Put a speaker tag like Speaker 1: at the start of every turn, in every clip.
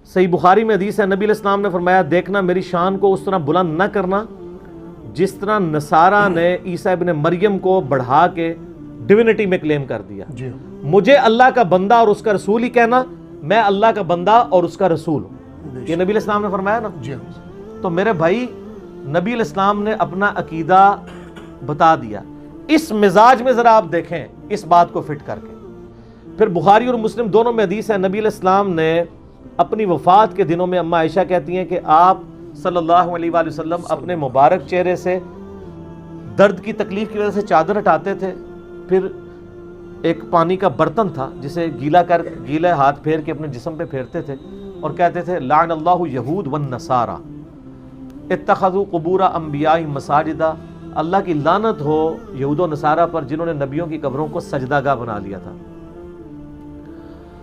Speaker 1: صحیح بخاری میں حدیث ہے، نبی علیہ السلام نے فرمایا دیکھنا میری شان کو اس طرح بلند نہ کرنا جس طرح نصارہ نے عیسیٰ ابن مریم کو بڑھا کے ڈیوینٹی میں کلیم کر دیا۔ مجھے اللہ کا بندہ اور اس کا رسول ہی کہنا، میں اللہ کا بندہ اور اس کا رسول ہوں، یہ نبی علیہ السلام نے فرمایا نا۔ تو میرے بھائی نبی علیہ السلام نے اپنا عقیدہ بتا دیا۔ اس مزاج میں ذرا آپ دیکھیں اس بات کو فٹ کر کے، پھر بخاری اور مسلم دونوں میں حدیث ہے، نبی علیہ السلام نے اپنی وفات کے دنوں میں اماں عائشہ کہتی ہیں کہ آپ صلی اللہ علیہ وآلہ وسلم اپنے مبارک چہرے سے درد کی تکلیف کی وجہ سے چادر ہٹاتے تھے، پھر ایک پانی کا برتن تھا جسے گیلا ہاتھ پھیر کے اپنے جسم پہ پھیرتے تھے اور کہتے تھے لعن اللہ یہود والنصارى اتخذوا قبور انبیاء مساجدہ، اللہ کی لعنت ہو یہود و نصارہ پر جنہوں نے نبیوں کی قبروں کو سجدہ گاہ بنا لیا تھا۔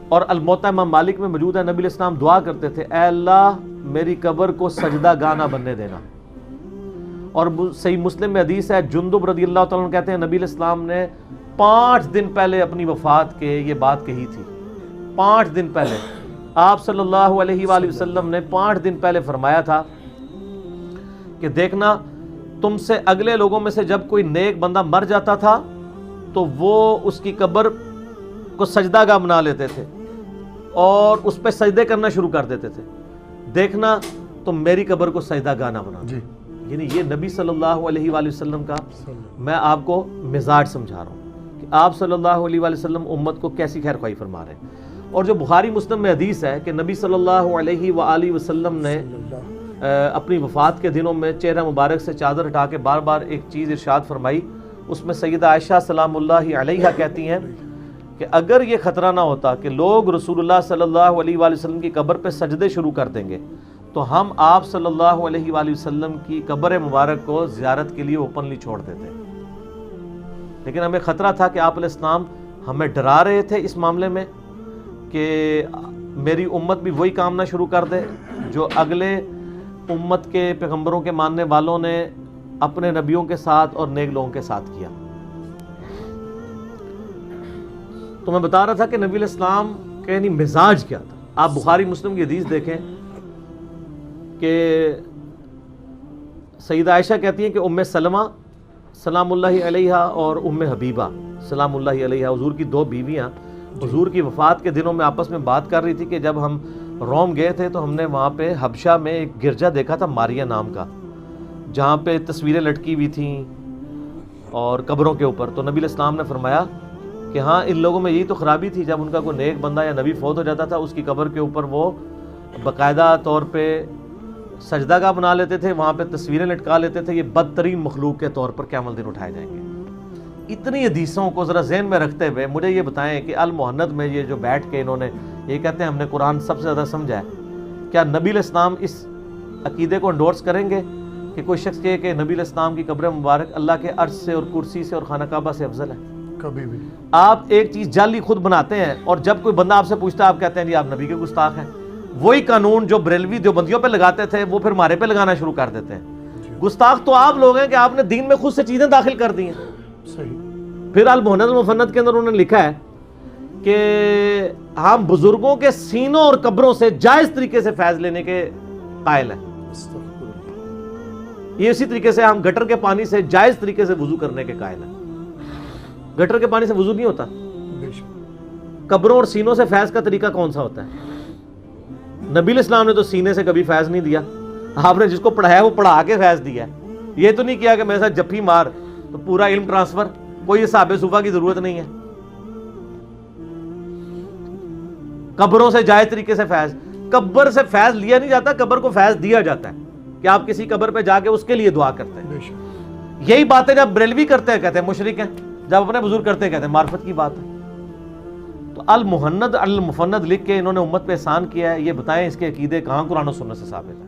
Speaker 1: اور الموطا امام مالک میں موجود ہے، نبی علیہ السلام دعا کرتے تھے اے اللہ میری قبر کو سجدہ گاہ نہ بننے دینا۔ اور صحیح مسلم میں حدیث ہے، جندب رضی اللہ تعالیٰ عنہ کہتے ہیں نبی علیہ السلام نے 5 دن پہلے اپنی وفات کے یہ بات کہی تھی، 5 دن پہلے آپ صلی اللہ علیہ وآلہ وسلم نے 5 دن پہلے فرمایا تھا کہ دیکھنا تم سے اگلے لوگوں میں سے جب کوئی نیک بندہ مر جاتا تھا تو وہ اس کی قبر کو سجدہ گاہ بنا لیتے تھے اور اس پہ سجدے کرنا شروع کر دیتے تھے، دیکھنا تم میری قبر کو سجدہ گاہ نہ بنا۔ یعنی یہ نبی صلی اللہ علیہ وآلہ وسلم کا میں آپ کو مزاج سمجھا رہا ہوں کہ آپ صلی اللہ علیہ وآلہ وسلم امت کو کیسی خیر خواہی فرما رہے ہیں۔ اور جو بخاری مسلم میں حدیث ہے کہ نبی صلی اللہ علیہ وآلہ وسلم نے اپنی وفات کے دنوں میں چہرہ مبارک سے چادر ہٹا کے بار بار ایک چیز ارشاد فرمائی، اس میں سیدہ عائشہ سلام اللہ علیہا کہتی ہیں کہ اگر یہ خطرہ نہ ہوتا کہ لوگ رسول اللہ صلی اللہ علیہ وآلہ وسلم کی قبر پہ سجدے شروع کر دیں گے تو ہم آپ صلی اللہ علیہ وآلہ وسلم کی قبر مبارک کو زیارت کے لیے اوپنلی چھوڑ دیتے، لیکن ہمیں خطرہ تھا کہ آپ علیہ السلام ہمیں ڈرا رہے تھے اس معاملے میں کہ میری امت بھی وہی کام نہ شروع کر دے جو اگلے امت کے پیغمبروں کے ماننے والوں نے اپنے نبیوں کے ساتھ اور نیک لوگوں کے ساتھ کیا۔ تو میں بتا رہا تھا کہ نبی علیہ السلام کا یعنی مزاج کیا تھا۔ آپ بخاری مسلم کی حدیث دیکھیں کہ سیدہ عائشہ کہتی ہیں کہ ام سلمہ سلام اللہ علیہا اور ام حبیبہ سلام اللہ علیہا حضور کی 2 بیویاں حضور کی وفات کے دنوں میں آپس میں بات کر رہی تھی کہ جب ہم روم گئے تھے تو ہم نے وہاں پہ حبشہ میں ایک گرجا دیکھا تھا ماریا نام کا، جہاں پہ تصویریں لٹکی ہوئی تھیں اور قبروں کے اوپر۔ تو نبی علیہ السلام نے فرمایا کہ ہاں ان لوگوں میں یہی تو خرابی تھی، جب ان کا کوئی نیک بندہ یا نبی فوت ہو جاتا تھا اس کی قبر کے اوپر وہ باقاعدہ طور پہ سجدہ گاہ بنا لیتے تھے، وہاں پہ تصویریں لٹکا لیتے تھے، یہ بدترین مخلوق کے طور پر قیامت دن اٹھائے جائیں گے۔ اتنی حدیثوں کو ذرا ذہن میں رکھتے ہوئے مجھے یہ بتائیں کہ المحند میں یہ جو بیٹھ کے انہوں نے یہ کہتے ہیں ہم نے قرآن سب سے زیادہ سمجھا ہے، کیا نبی علیہ السلام اس عقیدے کو انڈورس کریں گے کہ کوئی شخص کہے کہ نبی علیہ السلام کی قبر مبارک اللہ کے عرش سے اور کرسی سے اور خانہ کعبہ سے افضل ہے؟
Speaker 2: کبھی بھی۔
Speaker 1: آپ ایک چیز جعلی خود بناتے ہیں اور جب کوئی بندہ آپ سے پوچھتا ہے آپ کہتے ہیں جی آپ نبی کے گستاخ ہیں۔ وہی قانون جو بریلوی دیوبندیوں پہ لگاتے تھے وہ پھر ہمارے پہ لگانا شروع کر دیتے ہیں۔ گستاخ تو آپ لوگ ہیں کہ آپ نے دین میں خود سے چیزیں داخل کر دی ہیں۔
Speaker 2: صحیح۔
Speaker 1: پھر المحند المفند کے اندر انہوں نے لکھا ہے کہ ہم بزرگوں کے سینوں اور قبروں سے جائز طریقے سے فیض لینے کے قائل ہیں۔ یہ اسی طریقے سے ہم گٹر کے پانی سے جائز طریقے سے وضو کرنے کے قائل ہیں۔ گٹر کے پانی سے وضو نہیں ہوتا، قبروں اور سینوں سے فیض کا طریقہ کون سا ہوتا ہے؟ نبی علیہ السلام نے تو سینے سے کبھی فیض نہیں دیا، آپ نے جس کو پڑھایا وہ پڑھا کے فیض دیا ہے۔ یہ تو نہیں کیا کہ میرے ساتھ جفی مار تو پورا علم ٹرانسفر، کوئی صحابہ صوفہ کی ضرورت نہیں ہے۔ قبروں سے جائز طریقے سے فیض، قبر سے فیض لیا نہیں جاتا، قبر کو فیض دیا جاتا ہے کہ آپ کسی قبر پہ جا کے اس کے لیے دعا کرتے ہیں۔ یہی باتیں جب بریلوی کرتے ہیں کہتے ہیں مشرک ہیں، جب اپنے بزرگ کرتے ہیں کہتے ہیں معرفت کی بات ہے۔ تو المحند المفند لکھ کے انہوں نے امت پہ احسان کیا ہے، یہ بتائیں اس کے عقیدے کہاں قرآن و سنت سے ثابت ہے؟